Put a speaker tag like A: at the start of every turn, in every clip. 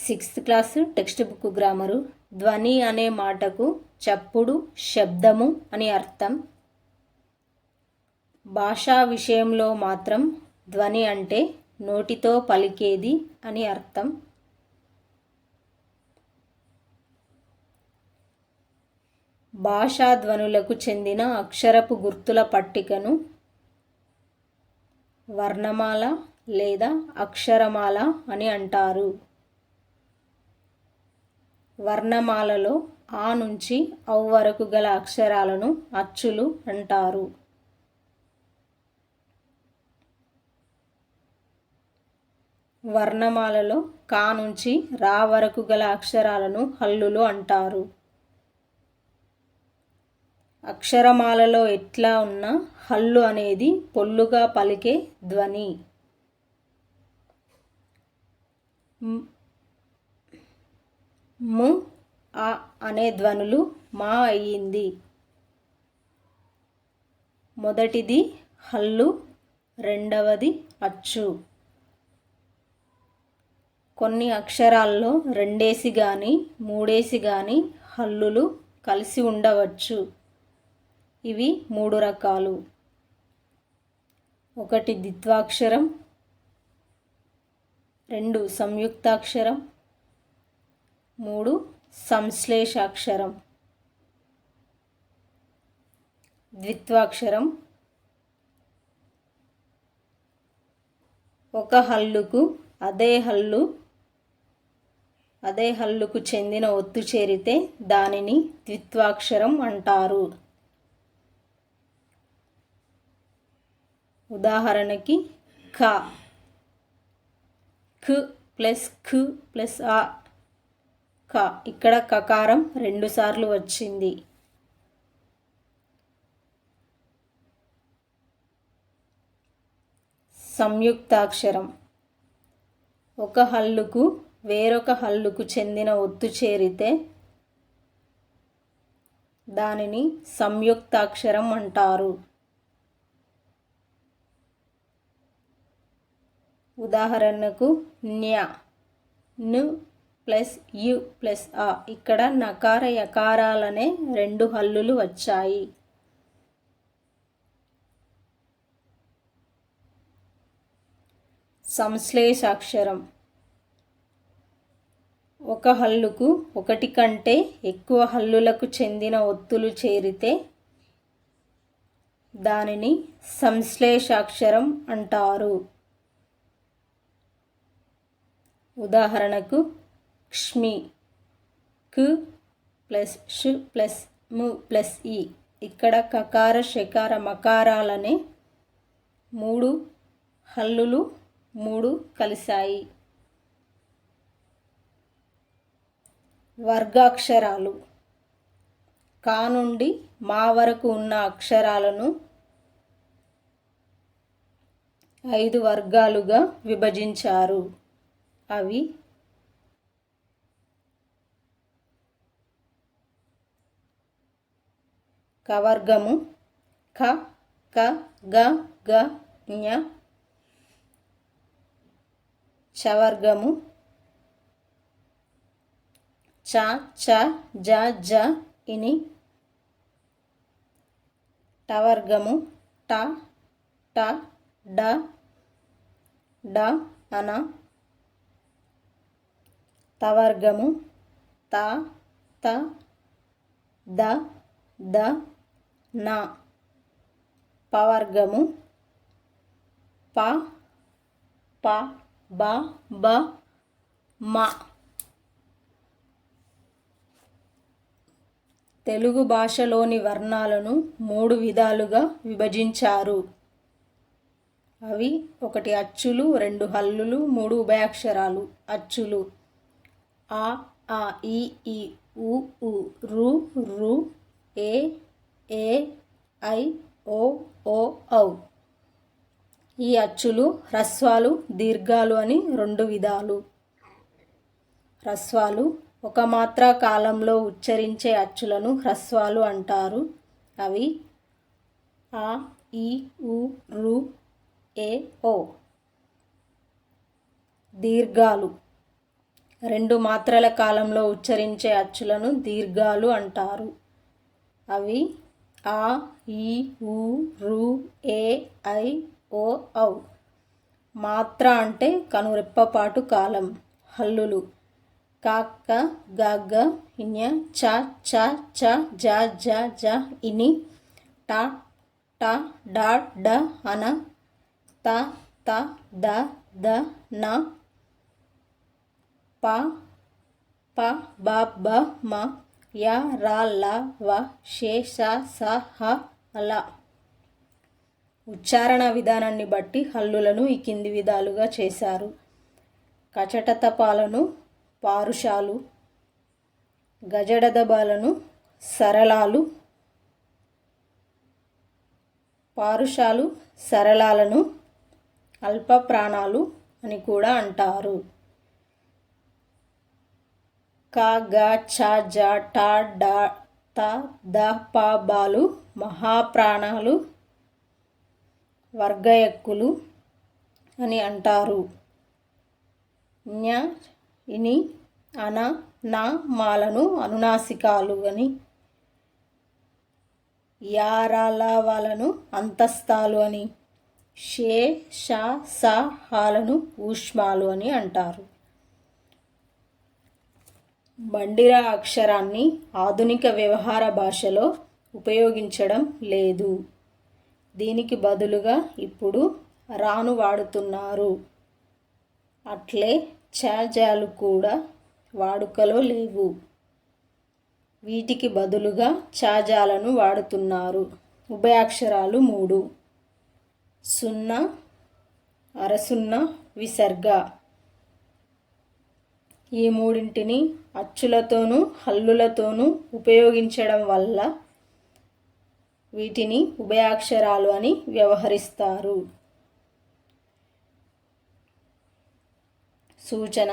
A: Sixth class text book grammar. ధ్వని అనే మాటకు చప్పుడు, శబ్దము అని అర్థం. భాషా విషయంలో మాత్రం ధ్వని అంటే నోటితో పలికేది అని అర్థం. భాషా ధ్వనులకు చెందిన అక్షరపు గుర్తుల పట్టికను వర్ణమాల లేదా అక్షరమాల అని అంటారు. వర్ణమాలలో ఆ నుంచి ఔ వరకు గల అక్షరాలను అచ్చులు అంటారు. వర్ణమాలలో కా నుంచి రా వరకు గల అక్షరాలను హల్లులు అంటారు. అక్షరమాలలో ఎట్లా ఉన్న హల్లు అనేది పొల్లుగా పలికే ధ్వని. ము, ఆ అనే ధ్వనులు మా అయ్యింది. మొదటిది హల్లు, రెండవది అచ్చు. కొన్ని అక్షరాల్లో రెండేసి కానీ మూడేసి కానీ హల్లులు కలిసి ఉండవచ్చు. ఇవి 3 రకాలు. 1 ద్విత్వాక్షరం, 2 సంయుక్తాక్షరం, 3 సంశ్లేషాక్షరం. ద్విత్వాక్షరం ఒక హల్లుకు అదే హల్లుకు చెందిన ఒత్తు చేరితే దానిని ద్విత్వాక్షరం అంటారు. ఉదాహరణకి ఖ, ఖ ప్లస్ ఖ ప్లస్ ఆ, ఖ. ఇక్కడ కకారం 2 సార్లు వచ్చింది. సంయుక్తాక్షరం ఒక హల్లుకు వేరొక హల్లుకు చెందిన ఒత్తు చేరితే దానిని సంయుక్తాక్షరం అంటారు. ఉదాహరణకు న్య, ను ప్లస్ యు ప్లస్ ఆ. ఇక్కడ నకార యకారాలనే 2 హల్లులు వచ్చాయి. సంశ్లేషాక్షరం ఒక హల్లుకు 1 కంటే ఎక్కువ హల్లులకు చెందిన ఒత్తులు చేరితే దానిని సంశ్లేషాక్షరం అంటారు. ఉదాహరణకు క్ష్మి, కు ప్లస్ షు ప్లస్ ము ప్లస్ ఈ. ఇక్కడ కకార షకార మకారాలనే 3 హల్లులు 3 కలిశాయి. వర్గాక్షరాలు కా నుండి మా వరకు ఉన్న అక్షరాలను 5 వర్గాలుగా విభజించారు. అవి కవర్గము ఖ, క, గ, గ, ఞ. చవర్గము చ, చ, జ, జ, ఇని. టవర్గము ట, ట, డ, డ, అన. తవర్గము త, త, ద, ద, న. పవర్గము ప, ప, బ, బ, మ. తెలుగు భాషలోని వర్ణాలను 3 విధాలుగా విభజించారు. అవి 1 అచ్చులు, 2 హల్లులు, 3 ఉభయాక్షరాలు. అచ్చులు ఆ, ఆ, ఈ, ఈ, ఉ, ఊ, రు, రు, ఏ, ఏ, ఐ, ఓ, ఓ, ఔ. ఈ అచ్చులు హ్రస్వాలు, దీర్ఘాలు అని 2 విధాలు. హ్రస్వాలు ఒక మాత్రా కాలంలో ఉచ్చరించే అచ్చులను హ్రస్వాలు అంటారు. అవి ఆ, ఈ, ఉ, రు, ఏ, ఓ. దీర్ఘాలు రెండు మాత్రల కాలంలో ఉచ్చరించే అచ్చులను దీర్ఘాలు అంటారు. అవి ఆ, ఈ, ఊ, రు, ఏ, ఐ, ఓ, ఔ. మాత్ర అంటే కనురెప్పపాటు కాలం. హల్లులు క, ఖ, గ, ఘ, ఞ, చ, ఛ, ఛ, జ, ఝ, ఝ, ఇని, ట, ట, డ, ఢ, అన, త, త, ద, ద, న, ప, ప, బ, బ, మ, య, ర, ల, వ, షే, ష, స, హ, అల. ఉచ్చారణ విధానాన్ని బట్టి హల్లులను ఈ కింది విధాలుగా చేశారు. కచటతపాలను పారుషాలు, గజడదబాలను సరళాలు, పారుషాలు సరళాలను అల్ప ప్రాణాలు అని కూడా అంటారు. క, గ, చ, జ, ట, డ, త, ద, ప, బాలు మహాప్రాణాలు, వర్గయక్కులు అని అంటారు. ఞ, ఇని, అన, న, మాలను అనునాసికాలు అని, యా, ర, ల, వలను అంతస్తాలు అని, షే, ష, స, హాలను ఊష్మాలు అని అంటారు. బండిరా అక్షరాన్ని ఆధునిక వ్యవహార భాషలో ఉపయోగించడం లేదు. దీనికి బదులుగా ఇప్పుడు రాను వాడుతున్నారు. అట్లే ఛజాలు కూడా వాడుకలో లేవు. వీటికి బదులుగా ఛజాలను వాడుతున్నారు. ఉభయాక్షరాలు 3: సున్నా, అరసున్నా, విసర్గ. ఈ మూడింటిని అచ్చులతోనూ హల్లులతోనూ ఉపయోగించడం వల్ల వీటిని ఉభయాక్షరాలు అని వ్యవహరిస్తారు. సూచన: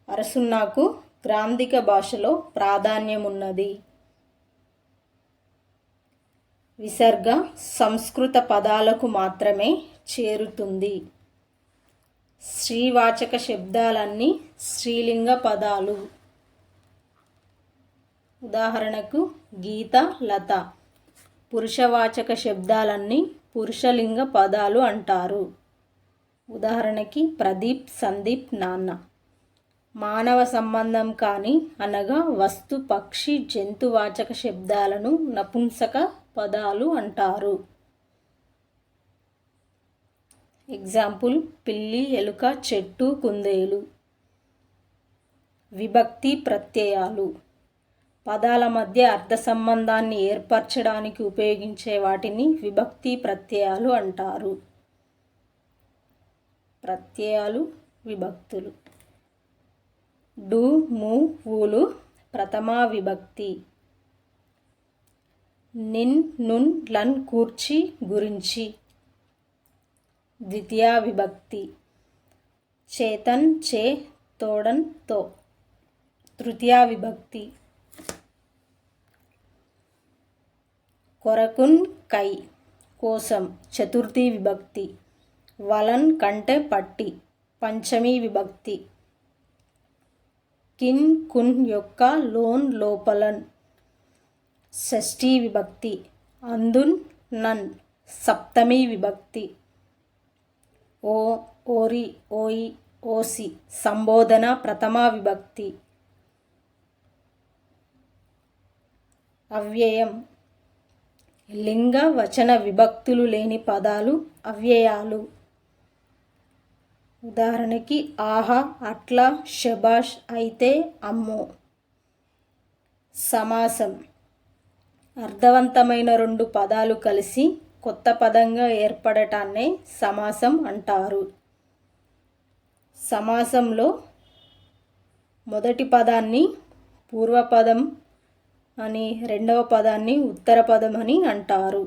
A: అరసున్నాకు గ్రాంథిక భాషలో ప్రాధాన్యమున్నది. విసర్గ సంస్కృత పదాలకు మాత్రమే చేరుతుంది. స్త్రీవాచక శబ్దాలన్నీ స్త్రీలింగ పదాలు. ఉదాహరణకు గీత, లత. పురుషవాచక శబ్దాలన్నీ పురుషలింగ పదాలు అంటారు. ఉదాహరణకి ప్రదీప్, సందీప్, నాన్న. మానవ సంబంధం కాని అనగా వస్తు, పక్షి, జంతువాచక శబ్దాలను నపుంసక పదాలు అంటారు. ఎగ్జాంపుల్: పిల్లి, ఎలుక, చెట్టు, కుందేలు. విభక్తి ప్రత్యయాలు పదాల మధ్య అర్థ సంబంధాన్ని ఏర్పరచడానికి ఉపయోగించే వాటిని విభక్తి ప్రత్యయాలు అంటారు. ప్రత్యయాలు, విభక్తులు. డు, ము, ఊలు ప్రథమా విభక్తి. నిన్, నున్, లన్ కూర్చి, గురించి ద్వితీయా విభక్తి. చేతన్, చే, తోడన్, తో తృతీయా విభక్తి. కొరకున్, కై కోసం చతుర్థీ విభక్తి. వలన్ కంటే పట్టి పంచమీ విభక్తి. కిన్, కున్ యొక్క లోన్ లోపలన్ షష్ఠీ విభక్తి. అందున్, నన్ సప్తమీ విభక్తి. ఓ, ఓరి, ఓయి, ఓసి సంబోధన ప్రథమా విభక్తి. అవ్యయం లింగ వచన విభక్తులు లేని పదాలు అవ్యయాలు. ఉదాహరణకి ఆహా, అట్లా, శబాష్, అయితే, అమ్మో. సమాసం అర్థవంతమైన రెండు పదాలు కలిసి కొత్త పదంగా ఏర్పడటాన్నే సమాసం అంటారు. సమాసంలో మొదటి పదాన్ని పూర్వపదం అని, రెండవ పదాన్ని ఉత్తర పదం అని అంటారు.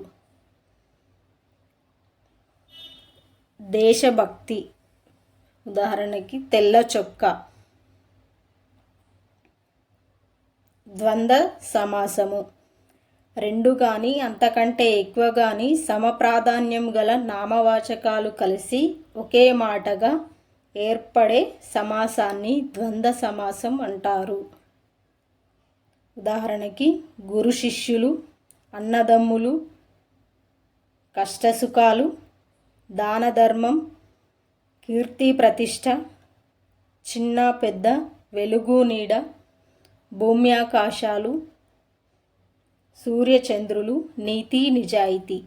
A: దేశభక్తి. ఉదాహరణకి తెల్ల చొక్కా. ద్వంద్వ సమాసము రెండు కానీ అంతకంటే ఎక్కువ కానీ సమప్రాధాన్యం గల నామవాచకాలు కలిసి ఒకే మాటగా ఏర్పడే సమాసాన్ని ద్వంద్వ సమాసం అంటారు. ఉదాహరణకి గురు శిష్యులు, అన్నదమ్ములు, కష్టసుఖాలు, దాన ధర్మం, కీర్తి ప్రతిష్ట, చిన్న పెద్ద, వెలుగు నీడ, భూమ్యాకాశాలు, సూర్యచంద్రులు, నీతి నిజాయితీ.